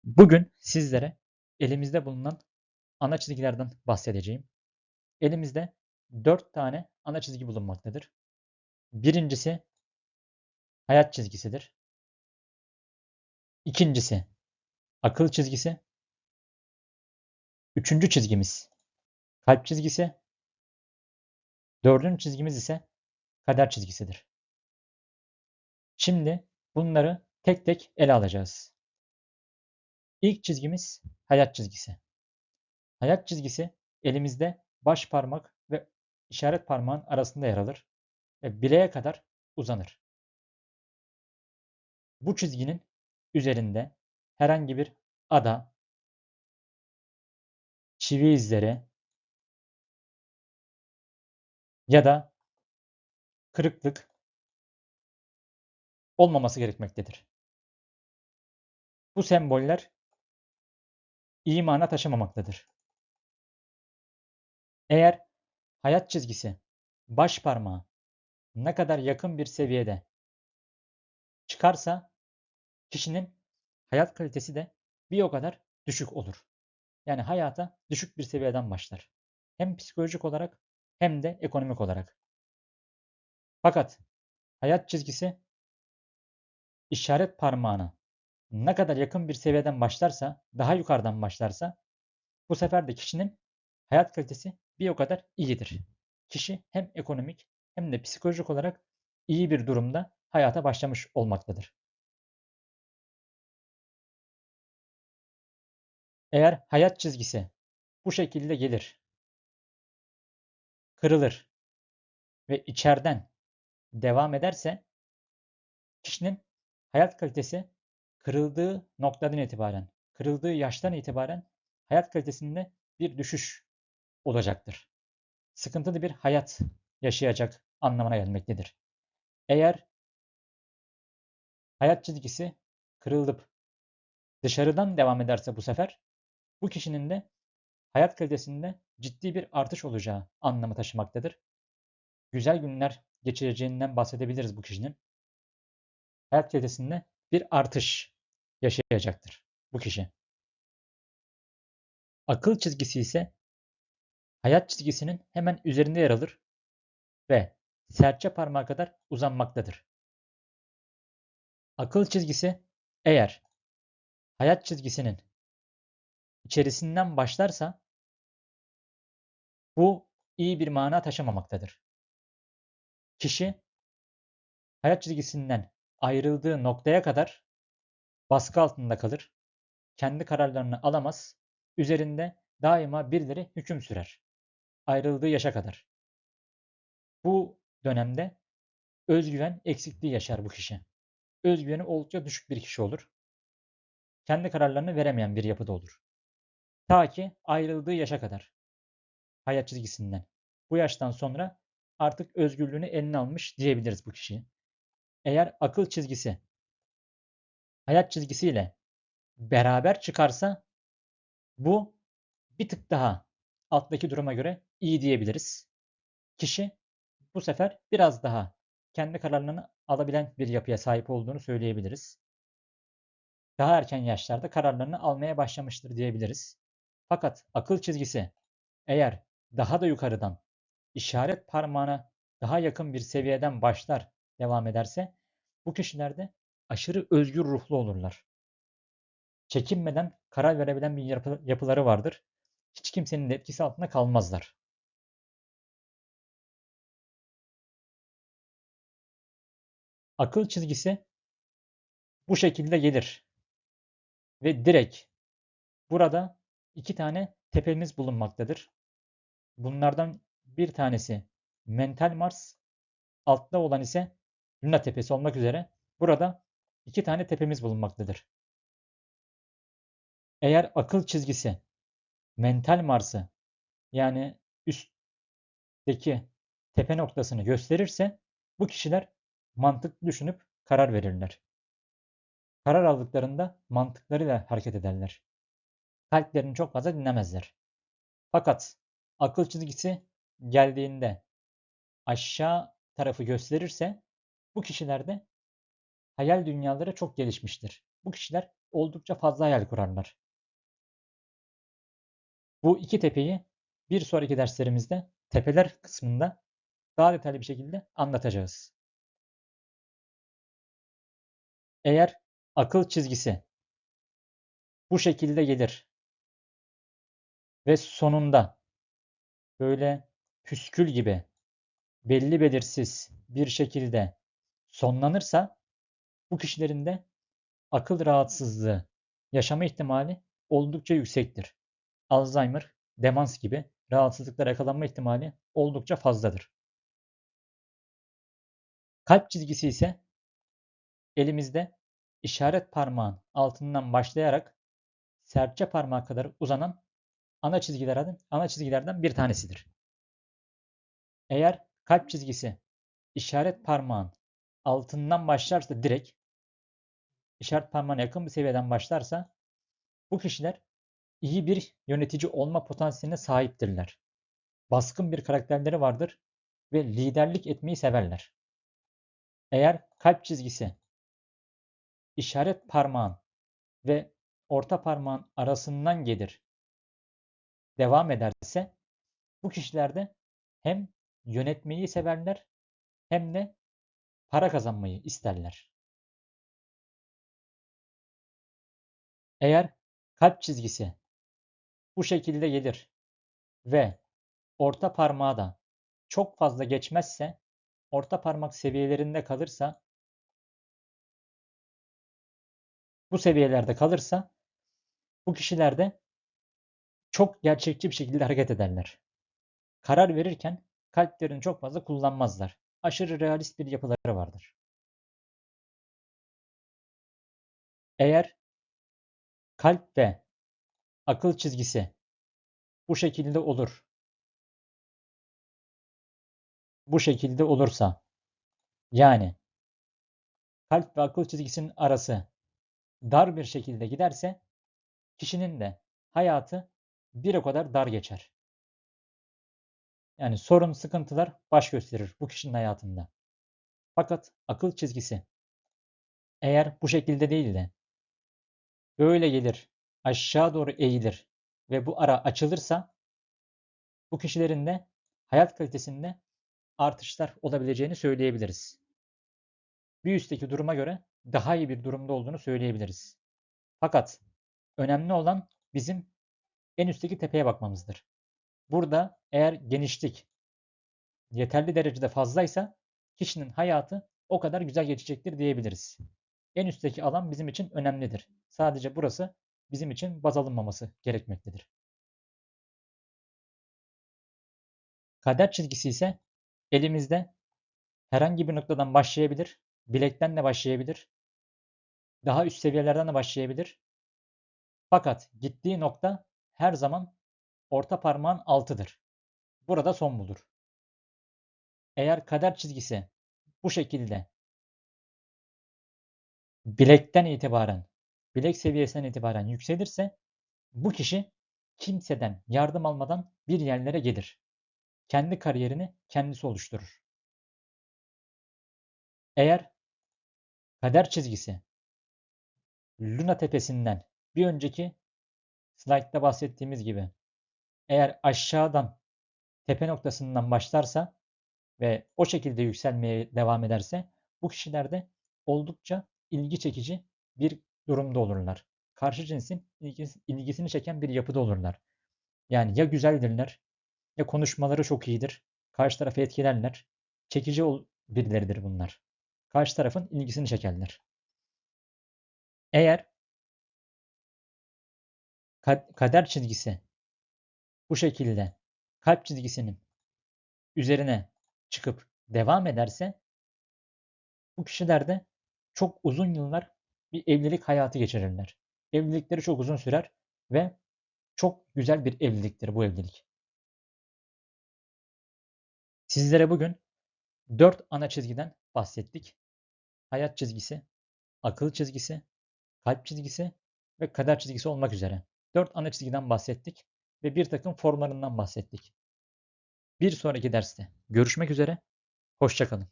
Bugün sizlere elimizde bulunan ana çizgilerden bahsedeceğim. Elimizde 4 tane ana çizgi bulunmaktadır. Birincisi hayat çizgisidir. İkincisi akıl çizgisi. Üçüncü çizgimiz kalp çizgisi. Dördüncü çizgimiz ise kader çizgisidir. Şimdi bunları tek tek ele alacağız. İlk çizgimiz hayat çizgisi. Hayat çizgisi elimizde baş parmak ve işaret parmağın arasında yer alır ve bileğe kadar uzanır. Bu çizginin üzerinde herhangi bir ada, çivi izleri ya da kırıklık olmaması gerekmektedir. Bu semboller iyi mana taşımamaktadır. Eğer hayat çizgisi baş parmağı ne kadar yakın bir seviyede çıkarsa kişinin hayat kalitesi de bir o kadar düşük olur. Yani hayata düşük bir seviyeden başlar. Hem psikolojik olarak hem de ekonomik olarak. Fakat hayat çizgisi işaret parmağına ne kadar yakın bir seviyeden başlarsa, daha yukarıdan başlarsa bu sefer de kişinin hayat kalitesi bir o kadar iyidir. Kişi hem ekonomik hem de psikolojik olarak iyi bir durumda hayata başlamış olmaktadır. Eğer hayat çizgisi bu şekilde gelir, kırılır ve içeriden devam ederse kişinin hayat kalitesi kırıldığı noktadan itibaren, kırıldığı yaştan itibaren hayat kalitesinde bir düşüş olacaktır. Sıkıntılı bir hayat yaşayacak anlamına gelmektedir. Eğer hayat çizgisi kırılıp dışarıdan devam ederse bu sefer bu kişinin de hayat kalitesinde ciddi bir artış olacağı anlamı taşımaktadır. Güzel günler geçireceğinden bahsedebiliriz bu kişinin. Hayat kalitesinde bir artış yaşayacaktır bu kişi. Akıl çizgisi ise hayat çizgisinin hemen üzerinde yer alır ve serçe parmağı kadar uzanmaktadır. Akıl çizgisi eğer hayat çizgisinin içerisinden başlarsa bu iyi bir mana taşımamaktadır. Kişi hayat çizgisinden ayrıldığı noktaya kadar baskı altında kalır, kendi kararlarını alamaz, üzerinde daima birileri hüküm sürer. Ayrıldığı yaşa kadar. Bu dönemde özgüven eksikliği yaşar bu kişi. Özgüveni oldukça düşük bir kişi olur. Kendi kararlarını veremeyen bir yapıda olur. Ta ki ayrıldığı yaşa kadar. Hayat çizgisinden. Bu yaştan sonra artık özgürlüğünü eline almış diyebiliriz bu kişiye. Eğer akıl çizgisi hayat çizgisiyle beraber çıkarsa bu bir tık daha alttaki duruma göre iyi diyebiliriz. Kişi bu sefer biraz daha kendi kararlarını alabilen bir yapıya sahip olduğunu söyleyebiliriz. Daha erken yaşlarda kararlarını almaya başlamıştır diyebiliriz. Fakat akıl çizgisi eğer daha da yukarıdan işaret parmağına daha yakın bir seviyeden başlar, devam ederse bu kişilerde aşırı özgür ruhlu olurlar. Çekinmeden karar verebilen bir yapıları vardır. Hiç kimsenin de etkisi altında kalmazlar. Akıl çizgisi bu şekilde gelir ve direkt burada 2 tane tepemiz bulunmaktadır. Bunlardan bir tanesi mental Mars, altta olan ise Luna tepesi olmak üzere burada 2 tane tepemiz bulunmaktadır. Eğer akıl çizgisi mental Mars'ı yani üstteki tepe noktasını gösterirse bu kişiler mantıklı düşünüp karar verirler. Karar aldıklarında mantıklarıyla hareket ederler. Kalplerini çok fazla dinlemezler. Fakat akıl çizgisi geldiğinde aşağı tarafı gösterirse bu kişilerde hayal dünyaları çok gelişmiştir. Bu kişiler oldukça fazla hayal kurarlar. Bu iki tepeyi bir sonraki derslerimizde tepeler kısmında daha detaylı bir şekilde anlatacağız. Eğer akıl çizgisi bu şekilde gelir ve sonunda böyle püskül gibi belli belirsiz bir şekilde sonlanırsa bu kişilerin de akıl rahatsızlığı yaşama ihtimali oldukça yüksektir. Alzheimer, demans gibi rahatsızlıklara yakalanma ihtimali oldukça fazladır. Kalp çizgisi ise elimizde işaret parmağın altından başlayarak serçe parmağı kadar uzanan ana çizgilerden bir tanesidir. Eğer kalp çizgisi işaret parmağın altından başlarsa direkt işaret parmağına yakın bir seviyeden başlarsa bu kişiler iyi bir yönetici olma potansiyeline sahiptirler. Baskın bir karakterleri vardır ve liderlik etmeyi severler. Eğer kalp çizgisi işaret parmağın ve orta parmağın arasından gelir, devam ederse bu kişilerde hem yönetmeyi severler hem de para kazanmayı isterler. Eğer kalp çizgisi bu şekilde gelir ve orta parmağı da çok fazla geçmezse, orta parmak seviyelerinde kalırsa, bu seviyelerde kalırsa bu kişiler de çok gerçekçi bir şekilde hareket ederler. Karar verirken kalplerini çok fazla kullanmazlar. Aşırı realist bir yapıları vardır. Eğer kalp ve akıl çizgisi bu şekilde olur, bu şekilde olursa, yani kalp ve akıl çizgisinin arası dar bir şekilde giderse kişinin de hayatı bir o kadar dar geçer. Yani sorun, sıkıntılar baş gösterir bu kişinin hayatında. Fakat akıl çizgisi eğer bu şekilde değil de böyle gelir, aşağı doğru eğilir ve bu ara açılırsa bu kişilerin de hayat kalitesinde artışlar olabileceğini söyleyebiliriz. Bir üstteki duruma göre daha iyi bir durumda olduğunu söyleyebiliriz. Fakat önemli olan bizim en üstteki tepeye bakmamızdır. Burada eğer genişlik yeterli derecede fazlaysa kişinin hayatı o kadar güzel geçecektir diyebiliriz. En üstteki alan bizim için önemlidir. Sadece burası bizim için baz alınmaması gerekmektedir. Kader çizgisi ise elimizde herhangi bir noktadan başlayabilir, bilekten de başlayabilir, daha üst seviyelerden de başlayabilir. Fakat gittiği nokta her zaman orta parmağın altıdır. Burada son bulur. Eğer kader çizgisi bu şekilde bilekten itibaren, bilek seviyesinden itibaren yükselirse bu kişi kimseden yardım almadan bir yerlere gelir. Kendi kariyerini kendisi oluşturur. Eğer kader çizgisi Luna tepesinden bir önceki slaytta bahsettiğimiz gibi eğer aşağıdan tepe noktasından başlarsa ve o şekilde yükselmeye devam ederse bu kişiler de oldukça ilgi çekici bir durumda olurlar. Karşı cinsin ilgisini çeken bir yapıda olurlar. Yani ya güzeldirler ya konuşmaları çok iyidir. Karşı tarafı etkilerler. Çekici birileridir bunlar. Karşı tarafın ilgisini çekerler. Eğer kader çizgisi bu şekilde kalp çizgisinin üzerine çıkıp devam ederse bu kişiler de çok uzun yıllar bir evlilik hayatı geçirirler. Evlilikleri çok uzun sürer ve çok güzel bir evliliktir bu evlilik. Sizlere bugün 4 ana çizgiden bahsettik. Hayat çizgisi, akıl çizgisi, kalp çizgisi ve kader çizgisi olmak üzere. 4 ana çizgiden bahsettik ve bir takım formlarından bahsettik. Bir sonraki derste görüşmek üzere, hoşça kalın.